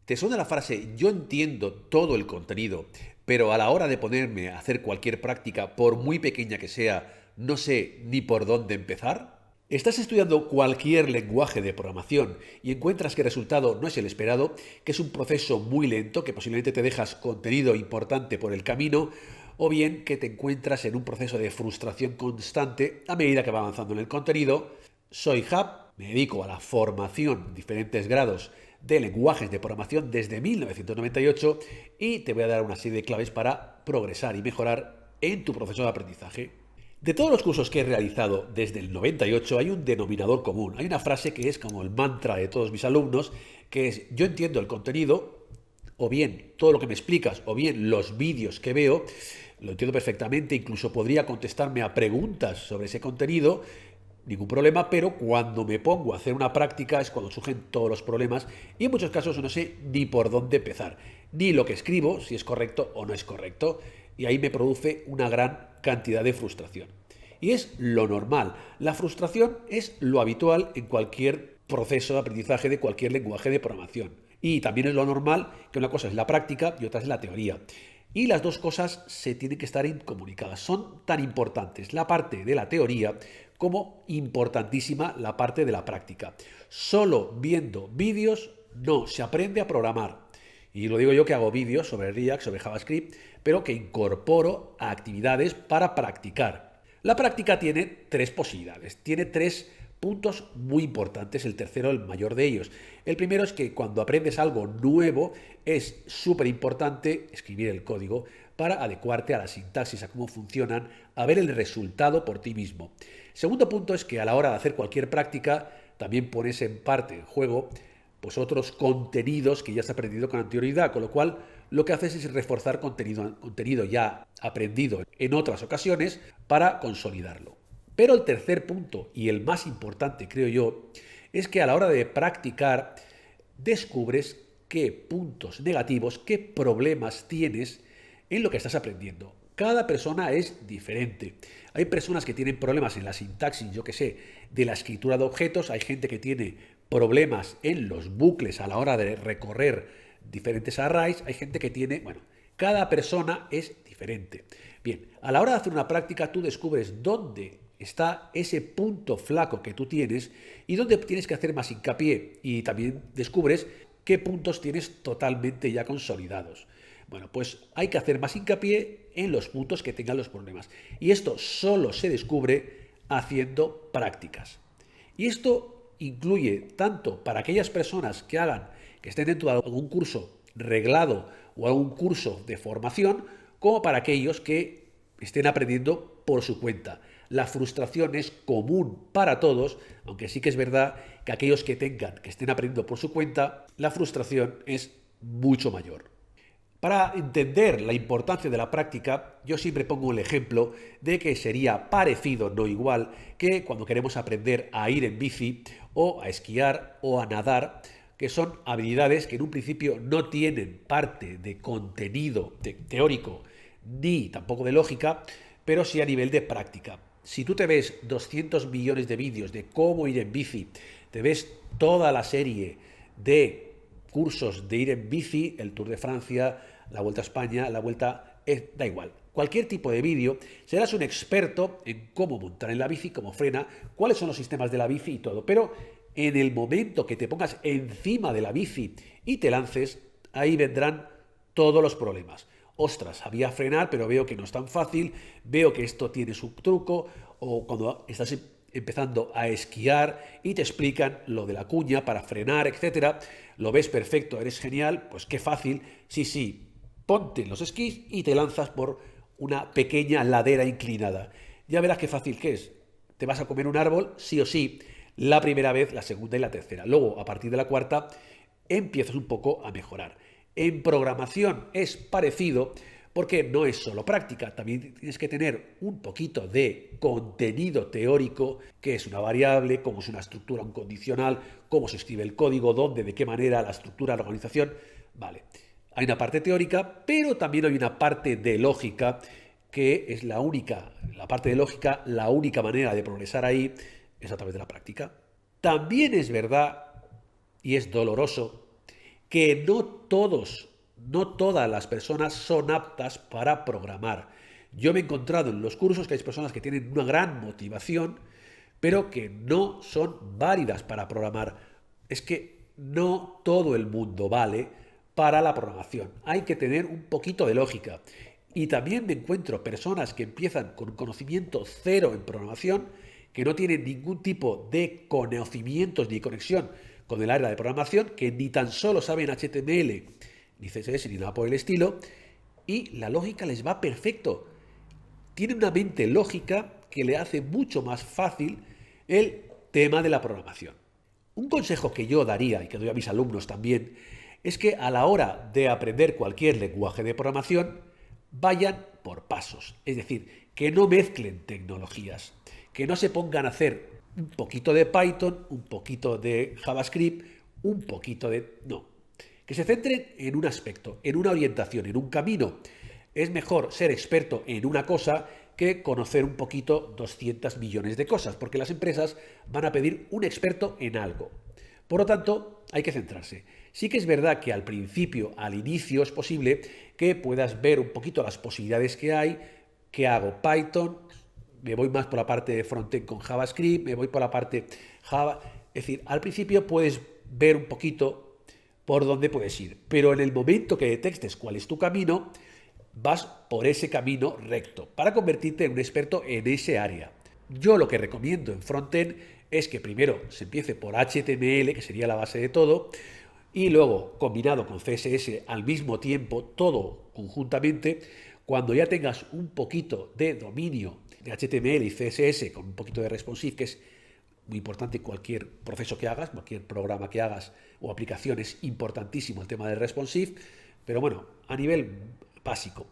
¿Te suena la frase yo entiendo todo el contenido, pero a la hora de ponerme a hacer cualquier práctica, por muy pequeña que sea, no sé ni por dónde empezar? Estás estudiando cualquier lenguaje de programación y encuentras que el resultado no es el esperado, que es un proceso muy lento, que posiblemente te dejas contenido importante por el camino, o bien que te encuentras en un proceso de frustración constante a medida que va avanzando en el contenido. Soy Hub, me dedico a la formación en diferentes grados de lenguajes de programación desde 1998 y te voy a dar una serie de claves para progresar y mejorar en tu proceso de aprendizaje. De todos los cursos que he realizado desde el 98 hay un denominador común, hay una frase que es como el mantra de todos mis alumnos, que es yo entiendo el contenido, o bien todo lo que me explicas, o bien los vídeos que veo, lo entiendo perfectamente, incluso podría contestarme a preguntas sobre ese contenido, ningún problema, pero cuando me pongo a hacer una práctica es cuando surgen todos los problemas y en muchos casos no sé ni por dónde empezar, ni lo que escribo, si es correcto o no es correcto, y ahí me produce una gran cantidad de frustración. Y es lo normal, la frustración es lo habitual en cualquier proceso de aprendizaje de cualquier lenguaje de programación. Y también es lo normal que una cosa es la práctica y otra es la teoría. Y las dos cosas se tienen que estar incomunicadas. Son tan importantes la parte de la teoría como importantísima la parte de la práctica. Solo viendo vídeos no se aprende a programar. Y lo digo yo que hago vídeos sobre React, sobre JavaScript, pero que incorporo a actividades para practicar. La práctica tiene tres posibilidades, tiene tres puntos muy importantes, el tercero el mayor de ellos. El primero es que cuando aprendes algo nuevo es súper importante escribir el código para adecuarte a la sintaxis, a cómo funcionan, a ver el resultado por ti mismo. Segundo punto es que a la hora de hacer cualquier práctica también pones en parte en juego pues otros contenidos que ya has aprendido con anterioridad, con lo cual lo que haces es reforzar contenido ya aprendido en otras ocasiones para consolidarlo. Pero el tercer punto, y el más importante creo yo, es que a la hora de practicar descubres qué puntos negativos, qué problemas tienes en lo que estás aprendiendo. Cada persona es diferente. Hay personas que tienen problemas en la sintaxis, yo que sé, de la escritura de objetos, hay gente que tiene problemas en los bucles a la hora de recorrer diferentes arrays, hay gente que tiene, bueno, cada persona es diferente. Bien, a la hora de hacer una práctica tú descubres dónde está ese punto flaco que tú tienes y dónde tienes que hacer más hincapié y también descubres qué puntos tienes totalmente ya consolidados. Bueno, pues hay que hacer más hincapié en los puntos que tengan los problemas. Y esto solo se descubre haciendo prácticas. Y esto incluye tanto para aquellas personas que estén dentro de algún curso reglado o algún curso de formación, como para aquellos que estén aprendiendo por su cuenta. La frustración es común para todos, aunque sí que es verdad que aquellos que estén aprendiendo por su cuenta, la frustración es mucho mayor. Para entender la importancia de la práctica, yo siempre pongo el ejemplo de que sería parecido, no igual, que cuando queremos aprender a ir en bici o a esquiar o a nadar, que son habilidades que en un principio no tienen parte de contenido teórico ni tampoco de lógica, pero sí a nivel de práctica. Si tú te ves 200 millones de vídeos de cómo ir en bici, te ves toda la serie de cursos de ir en bici, el Tour de Francia, la Vuelta a España, la Vuelta, da igual. Cualquier tipo de vídeo, serás un experto en cómo montar en la bici, cómo frena, cuáles son los sistemas de la bici y todo. Pero en el momento que te pongas encima de la bici y te lances, ahí vendrán todos los problemas. Ostras, sabía frenar, pero veo que no es tan fácil, veo que esto tiene su truco, o cuando estás empezando a esquiar y te explican lo de la cuña para frenar, etcétera, lo ves perfecto, eres genial, pues qué fácil, sí, ponte los esquís y te lanzas por una pequeña ladera inclinada. Ya verás qué fácil que es. Te vas a comer un árbol, sí o sí, la primera vez, la segunda y la tercera. Luego, a partir de la cuarta, empiezas un poco a mejorar. En programación es parecido porque no es solo práctica, también tienes que tener un poquito de contenido teórico, qué es una variable, cómo es una estructura, un condicional, cómo se escribe el código, dónde, de qué manera, la estructura, la organización. Vale, hay una parte teórica, pero también hay una parte de lógica que es la parte de lógica, la única manera de progresar ahí es a través de la práctica. También es verdad, y es doloroso, que no todas las personas son aptas para programar. Yo me he encontrado en los cursos que hay personas que tienen una gran motivación, pero que no son válidas para programar. Es que no todo el mundo vale para la programación. Hay que tener un poquito de lógica. Y también me encuentro personas que empiezan con conocimiento cero en programación, que no tienen ningún tipo de conocimientos ni conexión con el área de programación, que ni tan solo saben HTML, ni CSS, ni nada por el estilo, y la lógica les va perfecto. Tienen una mente lógica que le hace mucho más fácil el tema de la programación. Un consejo que yo daría y que doy a mis alumnos también es que a la hora de aprender cualquier lenguaje de programación vayan por pasos, es decir, que no mezclen tecnologías, que no se pongan a hacer un poquito de Python, un poquito de JavaScript, un poquito de... No, que se centren en un aspecto, en una orientación, en un camino. Es mejor ser experto en una cosa que conocer un poquito 200 millones de cosas, porque las empresas van a pedir un experto en algo. Por lo tanto, hay que centrarse. Sí que es verdad que al principio, al inicio, es posible que puedas ver un poquito las posibilidades que hay, que hago Python, me voy más por la parte de frontend con JavaScript, me voy por la parte Java. Es decir, al principio puedes ver un poquito por dónde puedes ir, pero en el momento que detectes cuál es tu camino, vas por ese camino recto para convertirte en un experto en ese área. Yo lo que recomiendo en frontend es que primero se empiece por HTML, que sería la base de todo, y luego combinado con CSS al mismo tiempo, todo conjuntamente. Cuando ya tengas un poquito de dominio de HTML y CSS con un poquito de responsive, que es muy importante en cualquier proceso que hagas, cualquier programa que hagas o aplicación, es importantísimo el tema del responsive, pero bueno, a nivel básico,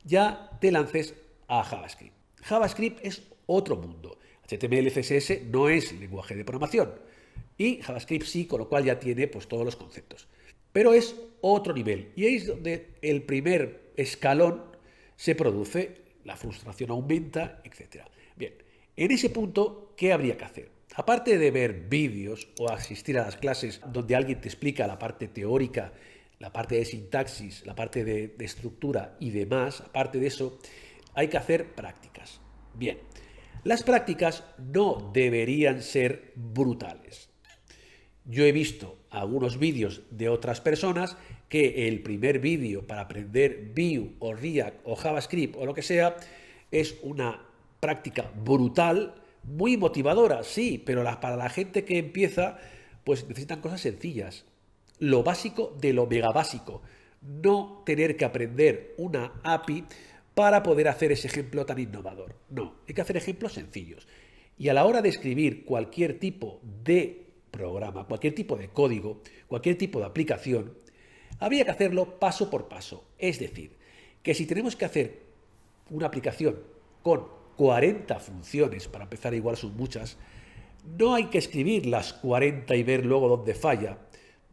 ya te lances a JavaScript. JavaScript es otro mundo. HTML y CSS no es lenguaje de programación y JavaScript sí, con lo cual ya tiene pues todos los conceptos. Pero es otro nivel y ahí es donde el primer escalón se produce, la frustración aumenta, etc. Bien, en ese punto, ¿qué habría que hacer? Aparte de ver vídeos o asistir a las clases donde alguien te explica la parte teórica, la parte de sintaxis, la parte de estructura y demás, aparte de eso, hay que hacer prácticas. Bien, las prácticas no deberían ser brutales. Yo he visto algunos vídeos de otras personas que el primer vídeo para aprender Vue o React o JavaScript o lo que sea es una práctica brutal, muy motivadora, sí, pero para la gente que empieza, pues necesitan cosas sencillas. Lo básico de lo mega básico. No tener que aprender una API para poder hacer ese ejemplo tan innovador. No, hay que hacer ejemplos sencillos. Y a la hora de escribir cualquier tipo de programa, cualquier tipo de código, cualquier tipo de aplicación, habría que hacerlo paso por paso. Es decir, que si tenemos que hacer una aplicación con 40 funciones, para empezar igual son muchas, no hay que escribir las 40 y ver luego dónde falla,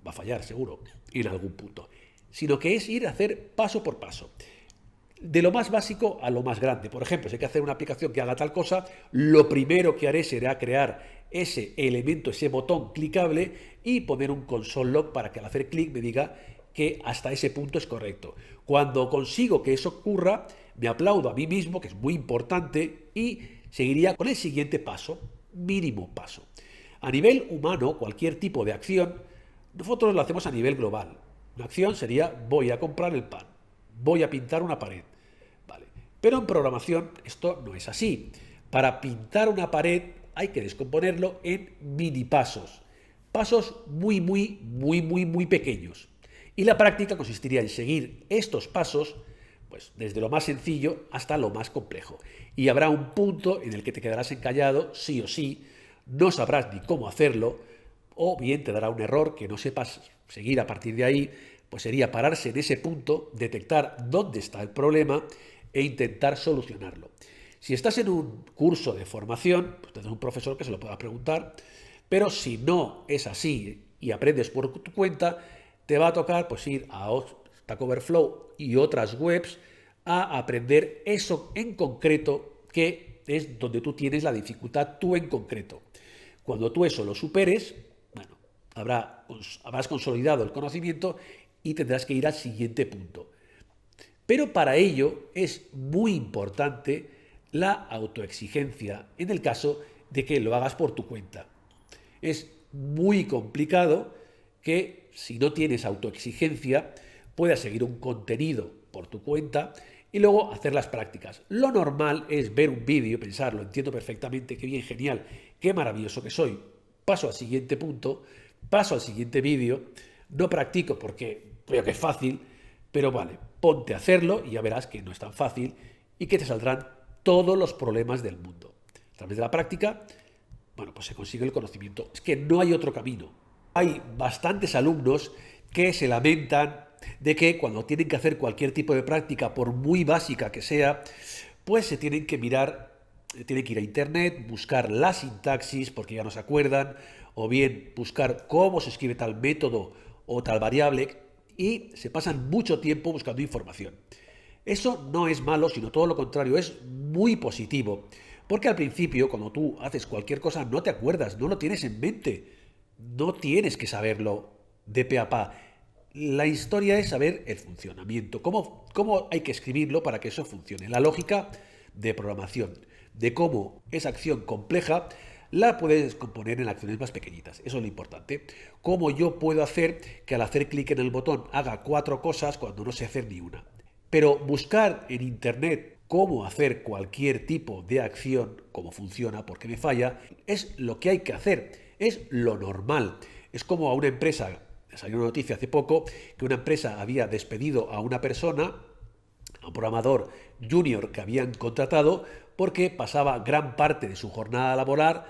va a fallar seguro en algún punto, sino que es ir a hacer paso por paso. De lo más básico a lo más grande. Por ejemplo, si hay que hacer una aplicación que haga tal cosa, lo primero que haré será crear ese elemento, ese botón clicable y poner un console log para que al hacer clic me diga que hasta ese punto es correcto. Cuando consigo que eso ocurra, me aplaudo a mí mismo, que es muy importante, y seguiría con el siguiente paso, mínimo paso. A nivel humano, cualquier tipo de acción, nosotros lo hacemos a nivel global. Una acción sería voy a comprar el pan, voy a pintar una pared. Vale. Pero en programación esto no es así. Para pintar una pared hay que descomponerlo en mini pasos. Pasos muy pequeños. Y la práctica consistiría en seguir estos pasos, pues desde lo más sencillo hasta lo más complejo. Y habrá un punto en el que te quedarás encallado, sí o sí, no sabrás ni cómo hacerlo, o bien te dará un error que no sepas seguir a partir de ahí, pues sería pararse en ese punto, detectar dónde está el problema e intentar solucionarlo. Si estás en un curso de formación, pues tendrás un profesor que se lo pueda preguntar, pero si no es así y aprendes por tu cuenta, te va a tocar pues ir a Stack Overflow y otras webs a aprender eso en concreto, que es donde tú tienes la dificultad tú en concreto. Cuando tú eso lo superes, bueno, habrás consolidado el conocimiento y tendrás que ir al siguiente punto. Pero para ello es muy importante la autoexigencia en el caso de que lo hagas por tu cuenta. Es muy complicado que si no tienes autoexigencia puedas seguir un contenido por tu cuenta y luego hacer las prácticas. Lo normal es ver un vídeo y pensar, lo entiendo perfectamente, qué bien, genial, qué maravilloso que soy. Paso al siguiente punto, paso al siguiente vídeo, no practico porque veo que es fácil, pero vale, ponte a hacerlo y ya verás que no es tan fácil y que te saldrán todos los problemas del mundo. A través de la práctica, bueno, pues se consigue el conocimiento. Es que no hay otro camino. Hay bastantes alumnos que se lamentan de que cuando tienen que hacer cualquier tipo de práctica, por muy básica que sea, pues se tienen que tienen que ir a internet, buscar la sintaxis porque ya no se acuerdan, o bien buscar cómo se escribe tal método o tal variable, y se pasan mucho tiempo buscando información. Eso no es malo, sino todo lo contrario, es muy positivo. Porque al principio, cuando tú haces cualquier cosa, no te acuerdas, no lo tienes en mente. No tienes que saberlo de pe a pa. La historia es saber el funcionamiento, cómo hay que escribirlo para que eso funcione. La lógica de programación, de cómo esa acción compleja la puedes componer en acciones más pequeñitas. Eso es lo importante. Cómo yo puedo hacer que al hacer clic en el botón haga 4 cosas cuando no sé hacer ni una. Pero buscar en internet cómo hacer cualquier tipo de acción, cómo funciona, por qué me falla, es lo que hay que hacer, es lo normal. Es como a una empresa, salió una noticia hace poco, que una empresa había despedido a una persona, a un programador junior que habían contratado, porque pasaba gran parte de su jornada laboral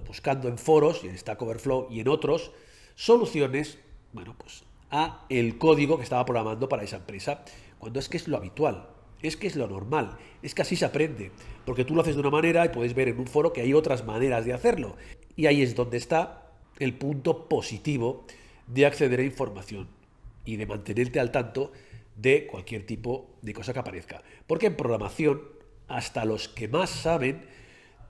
buscando en foros, y en Stack Overflow y en otros, soluciones, bueno, pues a el código que estaba programando para esa empresa, cuando es que es lo habitual, es que es lo normal, es que así se aprende, porque tú lo haces de una manera y puedes ver en un foro que hay otras maneras de hacerlo, y ahí es donde está el punto positivo de acceder a información y de mantenerte al tanto de cualquier tipo de cosa que aparezca, porque en programación hasta los que más saben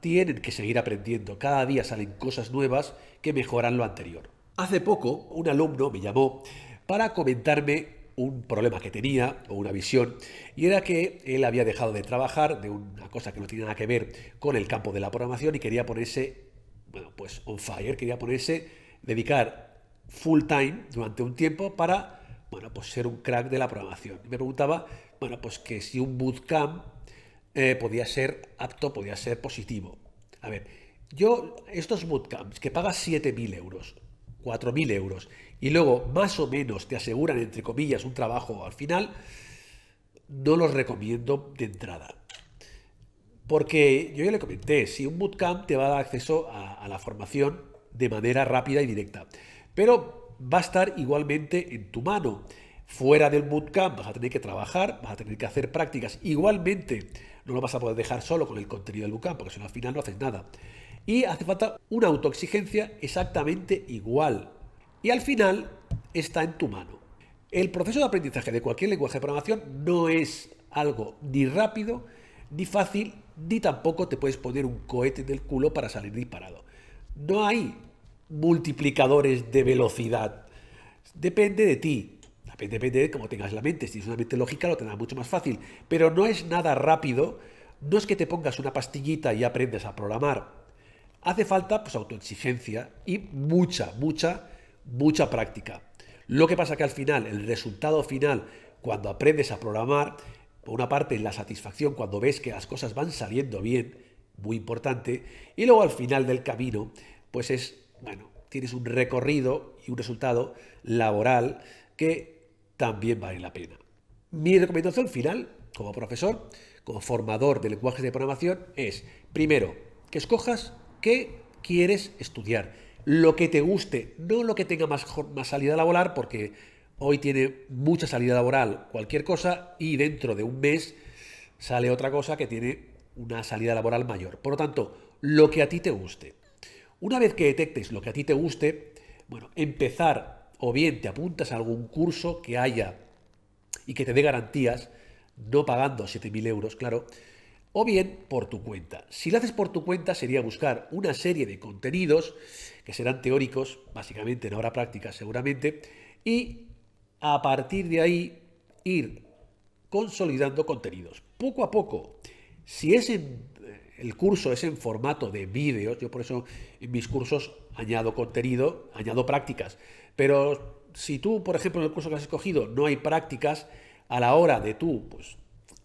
tienen que seguir aprendiendo. Cada día salen cosas nuevas que mejoran lo anterior. Hace poco un alumno me llamó para comentarme un problema que tenía o una visión, y era que él había dejado de trabajar de una cosa que no tenía nada que ver con el campo de la programación y quería ponerse, bueno, pues on fire, quería ponerse, dedicar full time durante un tiempo para, bueno, pues ser un crack de la programación. Y me preguntaba, bueno, pues que si un bootcamp podía ser apto, podía ser positivo. A ver, yo, estos bootcamps que pagas 7.000 euros, 4.000 euros, y luego más o menos te aseguran, entre comillas, un trabajo al final, no los recomiendo de entrada. Porque yo ya le comenté, si un bootcamp te va a dar acceso a la formación de manera rápida y directa, pero va a estar igualmente en tu mano. Fuera del bootcamp vas a tener que trabajar, vas a tener que hacer prácticas. Igualmente no lo vas a poder dejar solo con el contenido del bootcamp, porque si no al final no haces nada. Y hace falta una autoexigencia exactamente igual. Y al final está en tu mano. El proceso de aprendizaje de cualquier lenguaje de programación no es algo ni rápido, ni fácil, ni tampoco te puedes poner un cohete en el culo para salir disparado. No hay multiplicadores de velocidad. Depende de ti. Depende de cómo tengas la mente. Si tienes una mente lógica lo tendrás mucho más fácil. Pero no es nada rápido. No es que te pongas una pastillita y aprendes a programar. Hace falta pues autoexigencia y mucha práctica. Lo que pasa que al final, el resultado final, cuando aprendes a programar, por una parte la satisfacción cuando ves que las cosas van saliendo bien, muy importante, y luego al final del camino, pues es, bueno, tienes un recorrido y un resultado laboral que también vale la pena. Mi recomendación final, como profesor, como formador de lenguajes de programación, es, primero, que escojas qué quieres estudiar, lo que te guste, no lo que tenga más salida laboral, porque hoy tiene mucha salida laboral cualquier cosa y dentro de un mes sale otra cosa que tiene una salida laboral mayor. Por lo tanto, lo que a ti te guste. Una vez que detectes lo que a ti te guste, bueno, empezar o bien te apuntas a algún curso que haya y que te dé garantías, no pagando 7.000 euros, claro, o bien por tu cuenta. Si lo haces por tu cuenta sería buscar una serie de contenidos que serán teóricos, básicamente, no habrá prácticas seguramente, y a partir de ahí ir consolidando contenidos. Poco a poco, si el curso es en formato de vídeos, yo por eso en mis cursos añado contenido, añado prácticas, pero si tú, por ejemplo, en el curso que has escogido no hay prácticas, a la hora de tú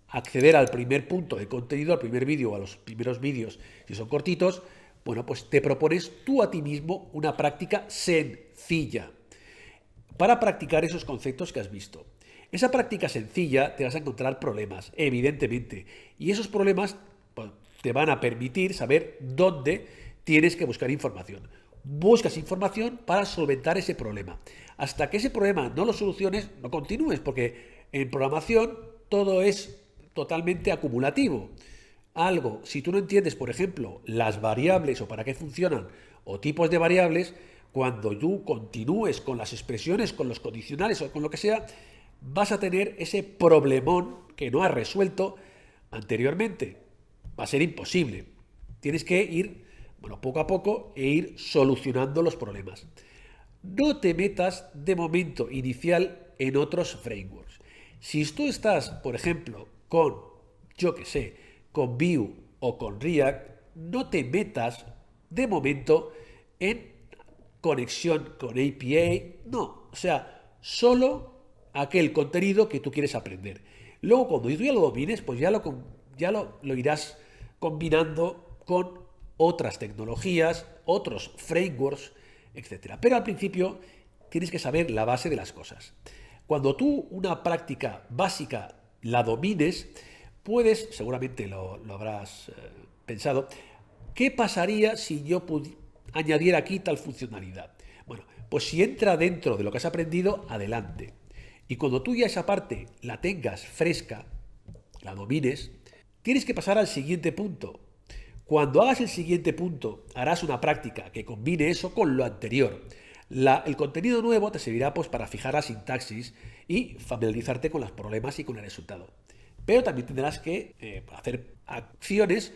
acceder al primer punto de contenido, al primer vídeo o a los primeros vídeos, si son cortitos, bueno, pues te propones tú a ti mismo una práctica sencilla para practicar esos conceptos que has visto. Esa práctica sencilla te vas a encontrar problemas, evidentemente, y esos problemas te van a permitir saber dónde tienes que buscar información. Buscas información para solventar ese problema. Hasta que ese problema no lo soluciones, no continúes, porque en programación todo es totalmente acumulativo. Algo, si tú no entiendes, por ejemplo, las variables o para qué funcionan, o tipos de variables, cuando tú continúes con las expresiones, con los condicionales o con lo que sea, vas a tener ese problemón que no has resuelto anteriormente. Va a ser imposible. Tienes que ir, poco a poco e ir solucionando los problemas. No te metas de momento inicial en otros frameworks. Si tú estás, por ejemplo, con Vue o con React, no te metas de momento en conexión con API, no, o sea, solo aquel contenido que tú quieres aprender. Luego, cuando tú ya lo domines, pues ya lo irás combinando con otras tecnologías, otros frameworks, etc. Pero al principio tienes que saber la base de las cosas. Cuando tú una práctica básica la domines, puedes, seguramente lo habrás pensado, ¿qué pasaría si yo añadiera aquí tal funcionalidad? Bueno, pues si entra dentro de lo que has aprendido, adelante. Y cuando tú ya esa parte la tengas fresca, la domines, tienes que pasar al siguiente punto. Cuando hagas el siguiente punto, harás una práctica que combine eso con lo anterior. El contenido nuevo te servirá pues para fijar la sintaxis y familiarizarte con los problemas y con el resultado. Pero también tendrás que hacer acciones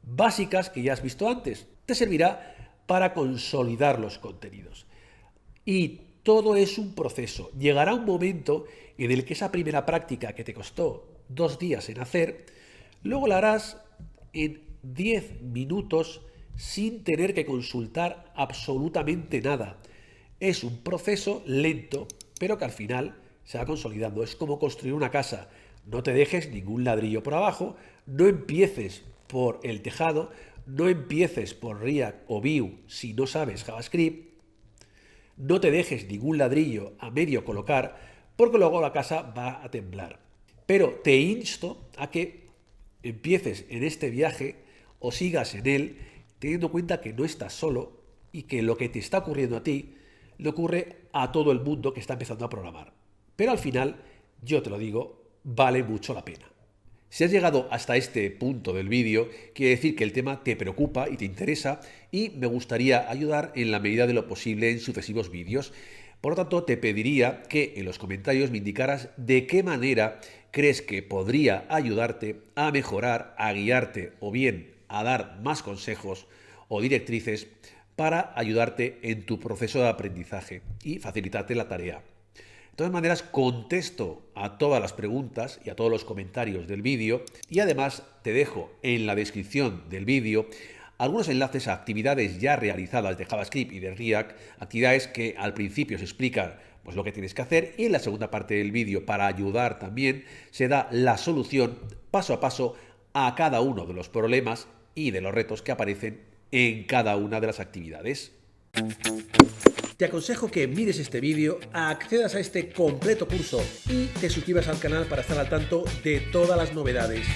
básicas que ya has visto antes. Te servirá para consolidar los contenidos. Y todo es un proceso. Llegará un momento en el que esa primera práctica que te costó 2 días en hacer, luego la harás en 10 minutos sin tener que consultar absolutamente nada. Es un proceso lento, pero que al final se va consolidando. Es como construir una casa. No te dejes ningún ladrillo por abajo, no empieces por el tejado, no empieces por React o Vue si no sabes JavaScript, no te dejes ningún ladrillo a medio colocar, porque luego la casa va a temblar. Pero te insto a que empieces en este viaje o sigas en él, teniendo en cuenta que no estás solo y que lo que te está ocurriendo a ti le ocurre a todo el mundo que está empezando a programar. Pero al final, yo te lo digo, vale mucho la pena. Si has llegado hasta este punto del vídeo, quiere decir que el tema te preocupa y te interesa y me gustaría ayudar en la medida de lo posible en sucesivos vídeos. Por lo tanto, te pediría que en los comentarios me indicaras de qué manera crees que podría ayudarte a mejorar, a guiarte o bien a dar más consejos o directrices para ayudarte en tu proceso de aprendizaje y facilitarte la tarea. De todas maneras, contesto a todas las preguntas y a todos los comentarios del vídeo y además te dejo en la descripción del vídeo algunos enlaces a actividades ya realizadas de JavaScript y de React, actividades que al principio se explican pues, lo que tienes que hacer y en la segunda parte del vídeo, para ayudar también, se da la solución paso a paso a cada uno de los problemas y de los retos que aparecen en cada una de las actividades. Te aconsejo que mires este vídeo, accedas a este completo curso y te suscribas al canal para estar al tanto de todas las novedades.